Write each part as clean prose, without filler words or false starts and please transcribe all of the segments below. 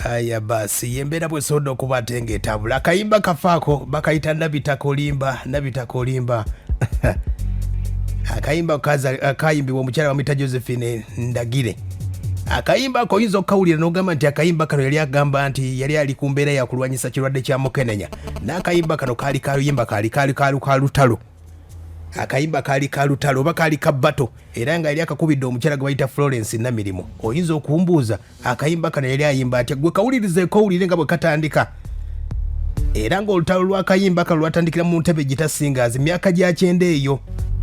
Aya basi yembera bwe sodo kubatenge etambula akayimba kafaako bakayita Nabittakka olimba akayimba akayimbibwa omukyala wamuyita Josephine Ndagire. Akayimba ako oyinza okukawulira n'ogamba nti akayimba kano yali agamba nti yali ali ku mbeera yakulwanyisa kirwadde kya mukenenya, n'akayimba kano kaali kaluyimba kaali ka Lutalo. Akayimba kaali ka Lutalo oba kaali ka bato, era nga yali akakubidde omukyala gwe bayita Florence Namirimu. Oyinza okumbuuza akayimba kano yali ayimba atya? Gwe kawulirizeeko owulire nga bwe katandika. Era ng'olutalo lw'akayimba kano lwatandikira mu ntebe gitasingazi myaka gya 9 eyo.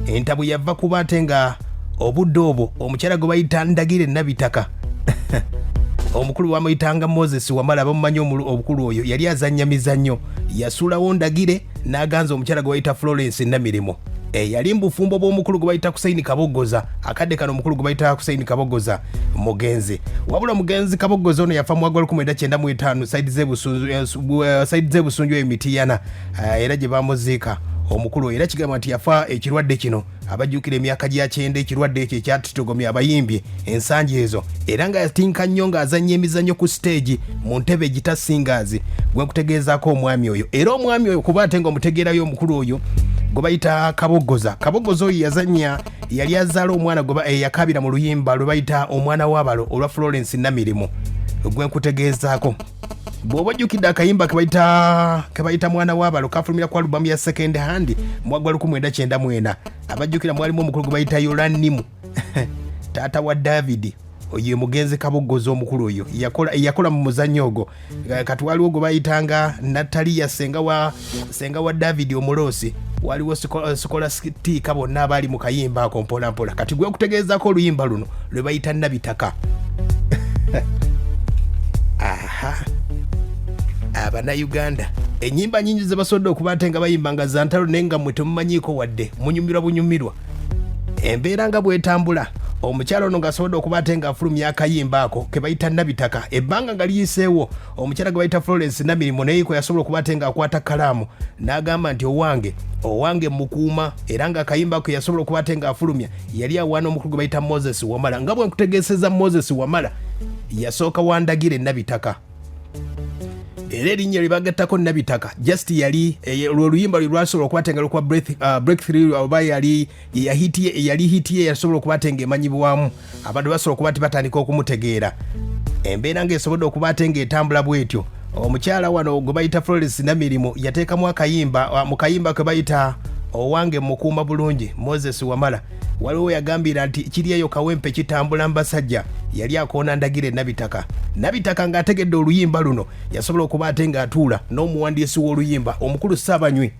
Entabu yava kuba ate nga obudde obwo omukyala gwe bayita Ndagire Nabittakka omukulu wamuyitanga Moses Wamala bamumanyi obukulu oyo yali azannya mizannyo, yasuulawo Ndagire n'aganza omukyala gwe bayita Florence Namirimu. Yali mbufumbo bw'omukulu gwe bayita Kusaini Kabogoza, akadde kano omukulu gwe bayita Kusaini Kabogoza mugenzi. Wabula mugenzi Kabogoza ono yafa mu 1995 saidi z'ebusunju emitiyana era gye bamuziika omukulu, era kigamba nti yafa ekirwadde kino abajjukira emyaka gya 9 ekirwadde ekyo ekyatitogomya abayimbi ensangi ezo, era nga yatinka nnyo ng'azannya emizannyo ku stage mu ntebe gitasingazi. Gwe nkutegeezaako omwami oyo, era omwami oyo kuba ate nga omutegeerayo omukulu oyo gwe bayita Kabogoza oyo yazannya, yali azaala omwana gwe yakabira mu luyimba lwe bayita omwana w'abalo olwa Florence Namirimu. Gwe nkutegeezaako bw'oba ojjukidde akayimba ke bayita mwana w'abalo kafulumira ku alubamu ya second hand mu 1994. Abajjukira mwalimu omukulu gwe bayita Yolanimu taata wa David, oyo mugenzi Kabogoza omukulu oyo yakola mu muzannyo ogwo. Kati waliwo gwe bayitanga Natalia senga wa David omulosi, waliwo Scholastica, bonna abaali mu kayimba ako mpola mpola. Kati gwe kutegeezako oluyimba luno lwe bayita Nabittakka. Aha, Abannayuganda ennyimba nnyingi ze basobodde okuba ate nga bayimba nga za ntalo naye nga mmwe temumanyiiko wadde munyumirwa bunyumirwa. Embeera nga bwetambula omukyala ono ng'asobodde okuba ate nga afulumya akayimba ako ke bayita Nabittakka. Ebbanga nga liyiseewo omukyala gwe bayita Florence Namirimu naye ko yasobola okuba ate nga akwata kalaamu n'agamba nti owange mukuuma, era nga akayimba ko yasobola okuba ate nga afulumya yali awaana omukulu gwe bayita Moses Wamala. Nga bwe nkutegeeseza Moses Wamala yasooka wa Ndagire Nabittakka, era erinnya lye bagattako Nabittakka just yali oluyimba lwe lwasobola okuba ate nga lukwa breakthrough oba yali hitiye yasobola okuba ate nga emanyibwamu abantu basobola okuba ati batandika okumutegeera. Embeera ng'esobodde okuba ate nga etambula bw'etyo. Omukyala wano gwe bayita Florence Namirimu yateekamu akayimba mu kayimba ke bayita owange mukuuma bulungi Moses Wamala. Waliwo yagambira nti kiri eyo kawempe kitambula Musajja, yali akoona Ndagire Nabittakka ng'ategedde oluyimba luno yasobola okuba ate ng'atuula n'omuwandiisi w'oluyimba omukulu Ssaabanywi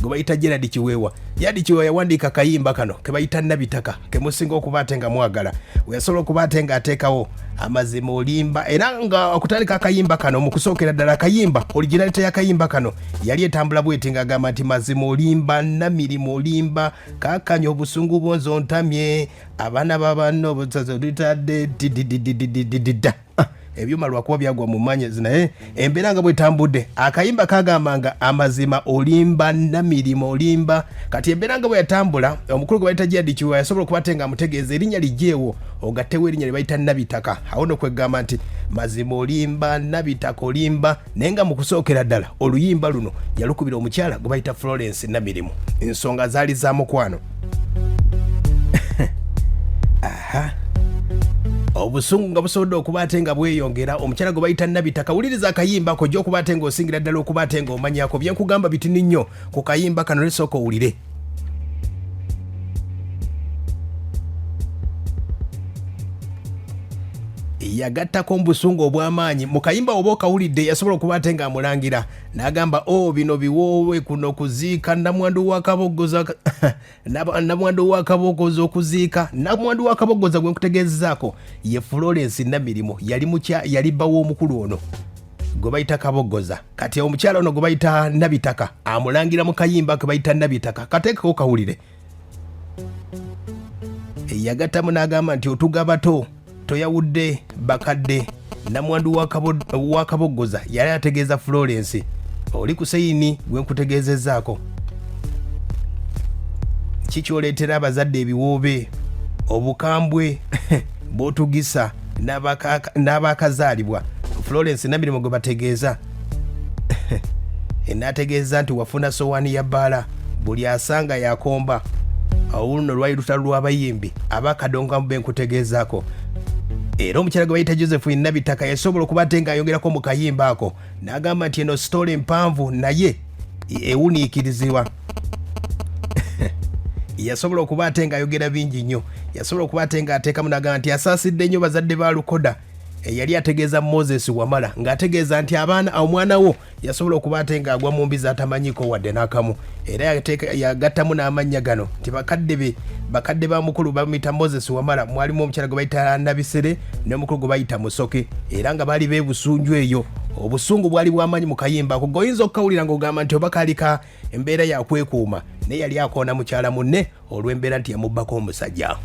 gwe bayita Gerard Kiweewa. Gerard Kiweewa yawandiika akayimba kano ke bayita Nabittakka ke musinga okuba ate nga mwagala. Yasobola okuba ate ng'ateekawo amazima olimba, era nga okutandika akayimba kano mu kusookera ddala akayimba originality y'akayimba kano yali etambula bweti ng'agamba nti mazima olimba Namirimu olimba kaakanya obusungu bw'onzontamye abaana b'abanno obutadde ebyuma lwakuba byagwa mu manyezi. Naye embeera nga bwetambudde akayimba kagambanga amazima olimba Namirimu olimba. Kati embeera nga bwe yatambula omukulu gwe bayita Gerard Kiweewa yasobola okuba ate nga amutegeeza erinnya lijjeewo ogattewo erinnya lye bayita Nabittakka. Awo no kwegamba nti mazima olimba Nabittakka olimba, naye nga mu kusookera ddala oluyimba luno yalukubira omukyala gwe bayita Florence Namirimu. Ensonga zaali za mukwano. Aha, obusungu nga busobodde okuba ate nga bweyongera omukyala gwe bayita Nabittakka. Wuliriza akayimba ko gy'okuba ate ng'osingira ddala okuba ate ng'omanyako bye nkugamba bitini nnyo ku kayimba kano, nesooka owulire. Yagattako obusungu obw'amaanyi mu kayimba oba okawulidde yasobola okuba ate nga amulangira n'agamba bino biwoowe kuno kuziika namwandu wa Kabogoza namwandu wa Kabogoza okuziika. Namwandu wa Kabogoza gwe nkutegeezezaako ye Florence Namirimu, yali bba w'omukulu ono gwe bayita Kabogoza. Kati omukyala ono gwe bayita Nabittakka amulangira mu kayimba ke bayita Nabittakka. Kateekeko kawulire. Yagattamu n'agamba nti otugabato toyawudde bakadde. Namwandu wa Kabogoza yali ategeeza Florence oli ku sayini gwe nkutegeezezaako. Kikyoleetera abazadde ebiwoobe obukambwe b'otugisa n'abakazaalibwa Florence Namirimu gwe bategeeza n'ategeeza nti wafuna sowaani ya bbaala buli asanga yakomba awo luno lwali lutalo lw'abayimbi abakadonga mu benkutegeezaako. Era omukyala gwe bayita Josephine Nabittakka yasobola okuba ate ng'ayongerako mu kayimba ako n'agamba nti eno sitole mpanvu naye ewuniikirizibwa. Yasobola okuba ate ng'ayogera bingi nnyo, yasobola okuba ate ng'ateekamu n'agamba nti asaasidde nnyo bazadde ba Lukoda yali ategeeza Moses Wamala ng'ategeeza nti omwana wo yasobola okuba ate ng'agwa mu mbi z'atamanyiko wadde n'akamu. Era yagattamu n'amannya gano nti bakadde ba mukulu bamuyita Moses Wamala, mwalimu omukyala gwe bayita Nabisere n'omukulu gwe bayita Musoke, era nga baali beebusunju eyo. Obusungu bwali bw'amanyi mu kayimba ako, goyinza okukawulira ng'ogamba nti oba kaalika embeera yakwekuuma, naye yali akoona mukyala munne olw'embeera nti yamubbako omusajja.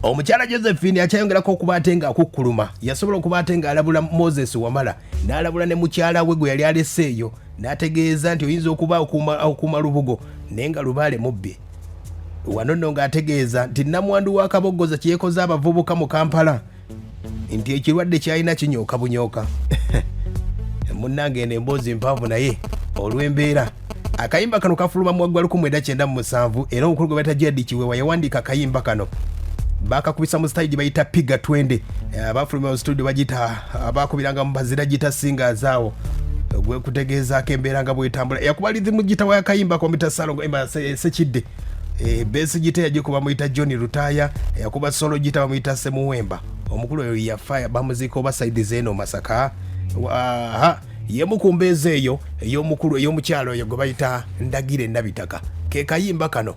Omukyala Josephine akyayongerako okuba ate ng'akukkuluma, yasobola okuba ate ng'alabula Moses Wamala n'alabula ne mukyala we gwe yali alese eyo, n'ategeeza nti oyinza okuba okuuma lubugo naye nga lubaale mubbi. Wano nno ng'ategeeza nti nnamwandu wa Kabogoza kye yeekoze abavubuka mu Kampala nti ekirwadde kyalina kinyooka bunyooka. Munnange eno emboozi mpanvu naye olw'embeera. Akayimba kano kafuluma mu waggwa 1997 era omukulu gwe bayita Jedi Kiwewa yawandiika akayimba kano. Bakakubisa mu stage bayita Piga Twende. Abafuluma mu studio bagita abakubiranga mu bazira gita singa zaawo. Gwe kutegeezaako embeera nga bwetambula. Yakuba lizimu gita wa akayimba ko mita Salongo emba Sekidde. Besi gita yagikuba muyita John Lutaya, yakuba solo gita bamuyita Semuwemba. Omukulu oyo yafa bamuziika oba side zeno Masaka. Ye mukumbeeze eyo ey'omukulu ey'omukyalo oyo gwe bayita Ndagire Nabittakka. Ke kayimba kano.